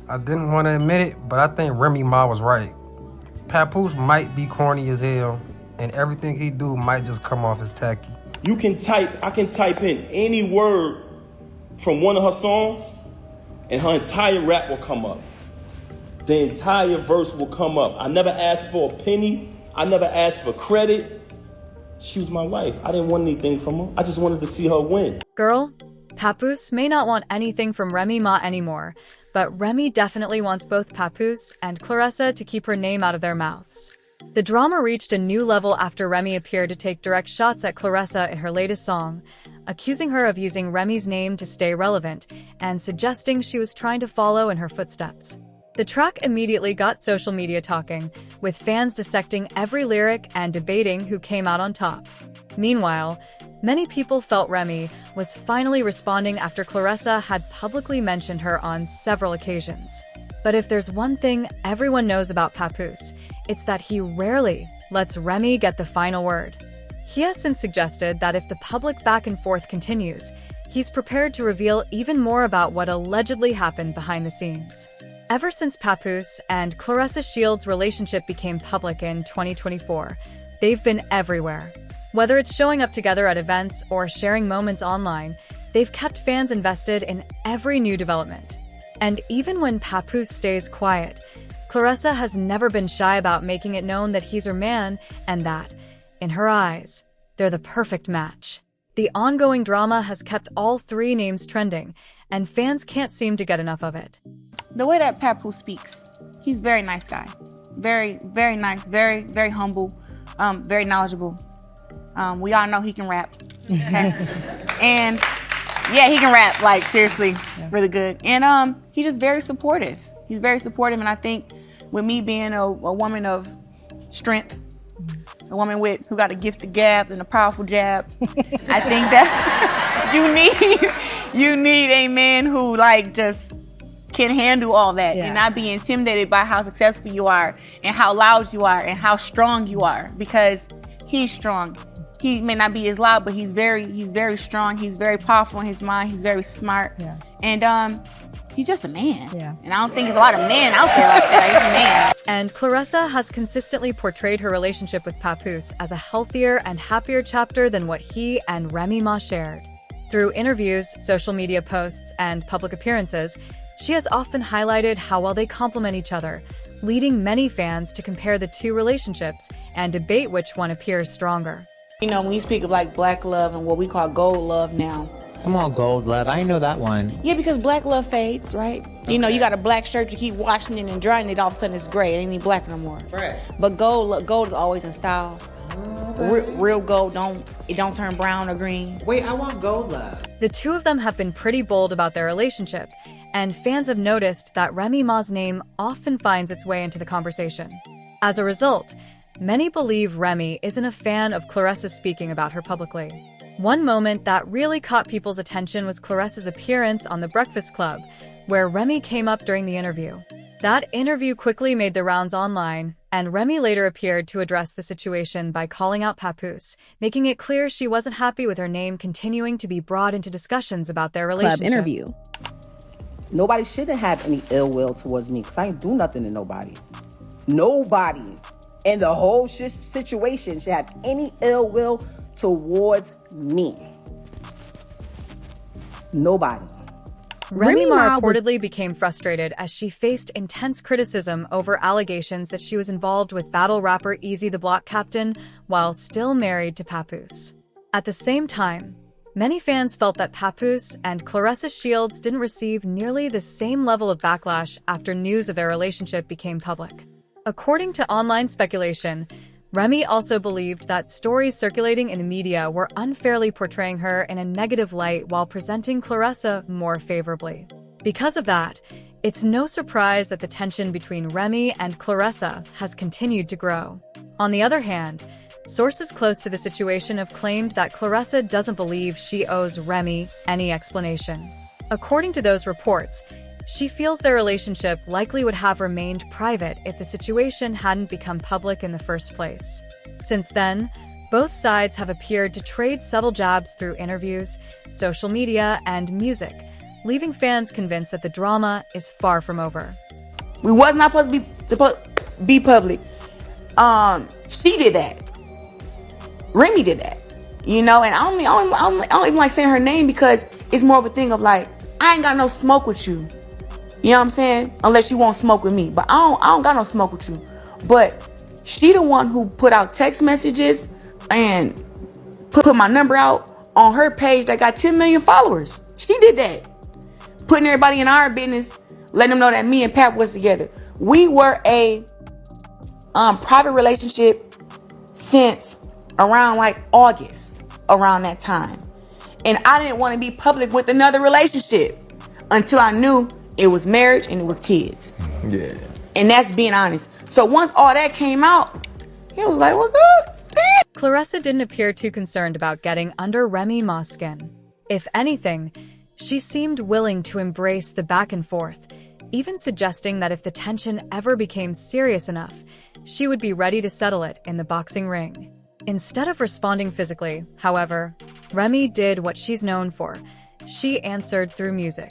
I didn't want to admit it, but I think Remy Ma was right. Papoose might be corny as hell, and everything he do might just come off as tacky. I can type in any word from one of her songs, and her entire rap will come up. The entire verse will come up. I never asked for a penny. I never asked for credit. She was my wife. I didn't want anything from her. I just wanted to see her win. Girl, Papoose may not want anything from Remy Ma anymore, but Remy definitely wants both Papoose and Claressa to keep her name out of their mouths. The drama reached a new level after Remy appeared to take direct shots at Claressa in her latest song, accusing her of using Remy's name to stay relevant and suggesting she was trying to follow in her footsteps. The track immediately got social media talking, with fans dissecting every lyric and debating who came out on top. Meanwhile, many people felt Remy was finally responding after Claressa had publicly mentioned her on several occasions. But if there's one thing everyone knows about Papoose, it's that he rarely lets Remy get the final word. He has since suggested that if the public back and forth continues, he's prepared to reveal even more about what allegedly happened behind the scenes. Ever since Papoose and Claressa Shields' relationship became public in 2024, they've been everywhere. Whether it's showing up together at events or sharing moments online, they've kept fans invested in every new development. And even when Papoose stays quiet, Claressa has never been shy about making it known that he's her man and that, in her eyes, they're the perfect match. The ongoing drama has kept all three names trending, and fans can't seem to get enough of it. The way that Papoose speaks, he's a very nice guy. Very, very nice, very, very humble, very knowledgeable. We all know he can rap, okay? And yeah, he can rap, like seriously, really good. And he's just very supportive. He's very supportive, and I think with me being a woman of strength, a woman who got a gift of gab and a powerful jab, I think that you need a man who like just can handle all that and not be intimidated by how successful you are and how loud you are and how strong you are, because he's strong. He may not be as loud, but he's very strong. He's very powerful in his mind. He's very smart. Yeah. And he's just a man. Yeah. And I don't think there's a lot of men out there like that. He's a man. And Claressa has consistently portrayed her relationship with Papoose as a healthier and happier chapter than what he and Remy Ma shared. Through interviews, social media posts, and public appearances, she has often highlighted how well they complement each other, leading many fans to compare the two relationships and debate which one appears stronger. You know, when you speak of like black love and what we call gold love now. Come on, gold love. I know that one. Yeah, because black love fades, right? Okay. You know, you got a black shirt, you keep washing it and drying it, all of a sudden it's gray. It ain't even black no more. Right. But gold is always in style. Real gold don't turn brown or green. Wait, I want gold love. The two of them have been pretty bold about their relationship, and fans have noticed that Remy Ma's name often finds its way into the conversation. As a result, many believe Remy isn't a fan of Claressa speaking about her publicly. One moment that really caught people's attention was Claressa's appearance on The Breakfast Club, where Remy came up during the interview. That interview quickly made the rounds online, and Remy later appeared to address the situation by calling out Papoose, making it clear she wasn't happy with her name continuing to be brought into discussions about their relationship. Club interview. Nobody shouldn't have any ill will towards me because I ain't do nothing to nobody. Nobody in the whole situation should have any ill will towards me. Nobody. Remy Ma reportedly became frustrated as she faced intense criticism over allegations that she was involved with battle rapper Easy the Block Captain while still married to Papoose. At the same time, many fans felt that Papoose and Claressa Shields didn't receive nearly the same level of backlash after news of their relationship became public. According to online speculation, Remy also believed that stories circulating in the media were unfairly portraying her in a negative light while presenting Claressa more favorably. Because of that, it's no surprise that the tension between Remy and Claressa has continued to grow. On the other hand, sources close to the situation have claimed that Claressa doesn't believe she owes Remy any explanation. According to those reports, she feels their relationship likely would have remained private if the situation hadn't become public in the first place. Since then, both sides have appeared to trade subtle jabs through interviews, social media, and music, leaving fans convinced that the drama is far from over. We was not supposed to be public. She did that. Remy did that. You know, and I don't even like saying her name because it's more of a thing of like, I ain't got no smoke with you. You know what I'm saying? Unless you won't smoke with me. But I don't got no smoke with you. But she the one who put out text messages and put my number out on her page that got 10 million followers. She did that. Putting everybody in our business, letting them know that me and Pap was together. We were a private relationship since around like August, around that time. And I didn't want to be public with another relationship until I knew it was marriage and it was kids. Yeah. And that's being honest. So once all that came out, it was like, well, good. Claressa didn't appear too concerned about getting under Remy Ma's skin. If anything, she seemed willing to embrace the back and forth, even suggesting that if the tension ever became serious enough, she would be ready to settle it in the boxing ring. Instead of responding physically, however, Remy did what she's known for. She answered through music.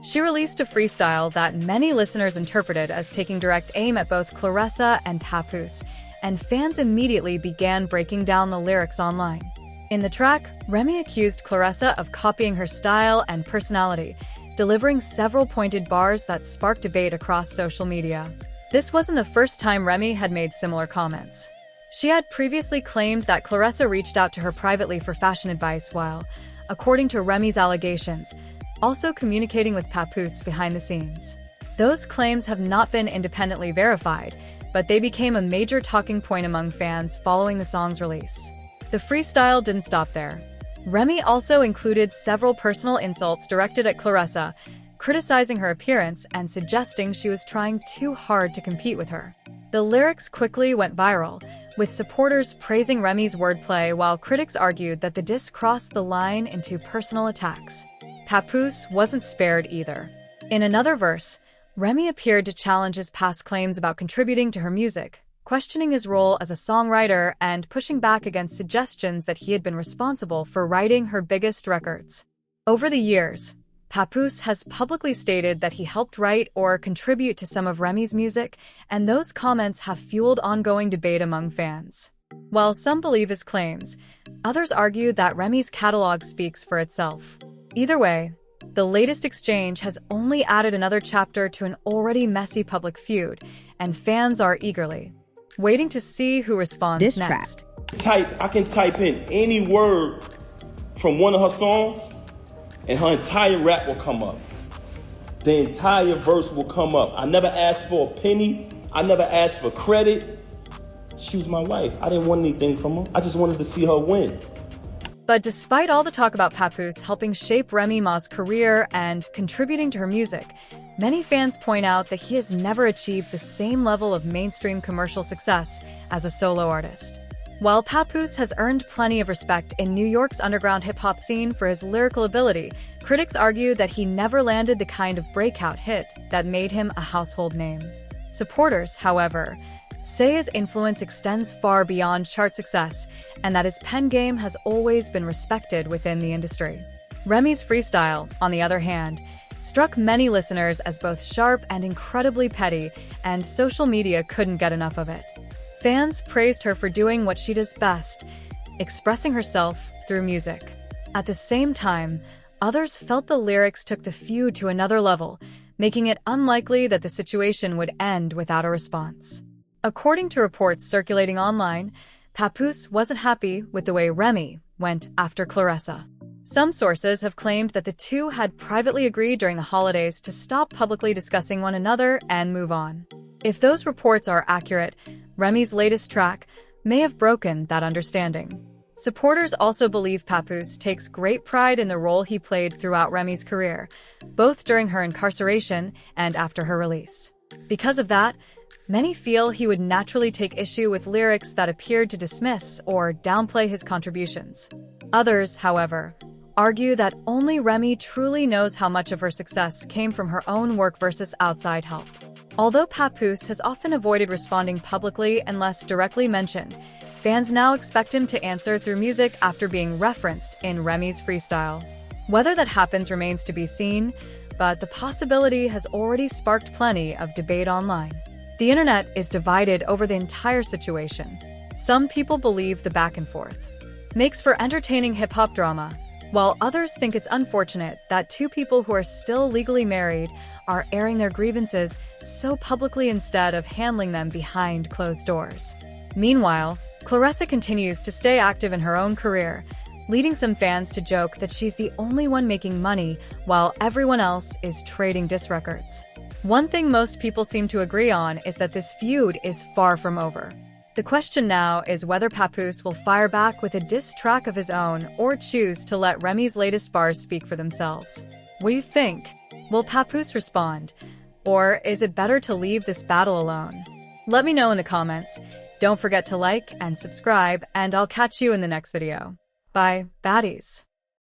She released a freestyle that many listeners interpreted as taking direct aim at both Claressa and Papoose, and fans immediately began breaking down the lyrics online. In the track, Remy accused Claressa of copying her style and personality, delivering several pointed bars that sparked debate across social media. This wasn't the first time Remy had made similar comments. She had previously claimed that Claressa reached out to her privately for fashion advice while, according to Remy's allegations, also communicating with Papoose behind the scenes. Those claims have not been independently verified, but they became a major talking point among fans following the song's release. The freestyle didn't stop there. Remy also included several personal insults directed at Claressa, criticizing her appearance and suggesting she was trying too hard to compete with her. The lyrics quickly went viral, with supporters praising Remy's wordplay while critics argued that the diss crossed the line into personal attacks. Papoose wasn't spared either. In another verse, Remy appeared to challenge his past claims about contributing to her music, questioning his role as a songwriter and pushing back against suggestions that he had been responsible for writing her biggest records. Over the years, Papoose has publicly stated that he helped write or contribute to some of Remy's music, and those comments have fueled ongoing debate among fans. While some believe his claims, others argue that Remy's catalog speaks for itself. Either way, the latest exchange has only added another chapter to an already messy public feud, and fans are eagerly waiting to see who responds next. I can type in any word from one of her songs, and her entire rap will come up. The entire verse will come up. I never asked for a penny. I never asked for credit. She was my wife. I didn't want anything from her. I just wanted to see her win. But despite all the talk about Papoose helping shape Remy Ma's career and contributing to her music, many fans point out that he has never achieved the same level of mainstream commercial success as a solo artist. While Papoose has earned plenty of respect in New York's underground hip-hop scene for his lyrical ability, critics argue that he never landed the kind of breakout hit that made him a household name. Supporters, however, say his influence extends far beyond chart success and that his pen game has always been respected within the industry. Remy's freestyle, on the other hand, struck many listeners as both sharp and incredibly petty, and social media couldn't get enough of it. Fans praised her for doing what she does best, expressing herself through music. At the same time, others felt the lyrics took the feud to another level, making it unlikely that the situation would end without a response. According to reports circulating online, Papoose wasn't happy with the way Remy went after Claressa. Some sources have claimed that the two had privately agreed during the holidays to stop publicly discussing one another and move on. If those reports are accurate, Remy's latest track may have broken that understanding. Supporters also believe Papoose takes great pride in the role he played throughout Remy's career, both during her incarceration and after her release. Because of that, many feel he would naturally take issue with lyrics that appeared to dismiss or downplay his contributions. Others, however, argue that only Remy truly knows how much of her success came from her own work versus outside help. Although Papoose has often avoided responding publicly unless directly mentioned, fans now expect him to answer through music after being referenced in Remy's freestyle. Whether that happens remains to be seen, but the possibility has already sparked plenty of debate online. The internet is divided over the entire situation. Some people believe the back and forth makes for entertaining hip-hop drama, while others think it's unfortunate that two people who are still legally married are airing their grievances so publicly instead of handling them behind closed doors. Meanwhile, Claressa continues to stay active in her own career, leading some fans to joke that she's the only one making money while everyone else is trading diss records. One thing most people seem to agree on is that this feud is far from over. The question now is whether Papoose will fire back with a diss track of his own or choose to let Remy's latest bars speak for themselves. What do you think? Will Papoose respond? Or is it better to leave this battle alone? Let me know in the comments. Don't forget to like and subscribe, and I'll catch you in the next video. Bye, baddies.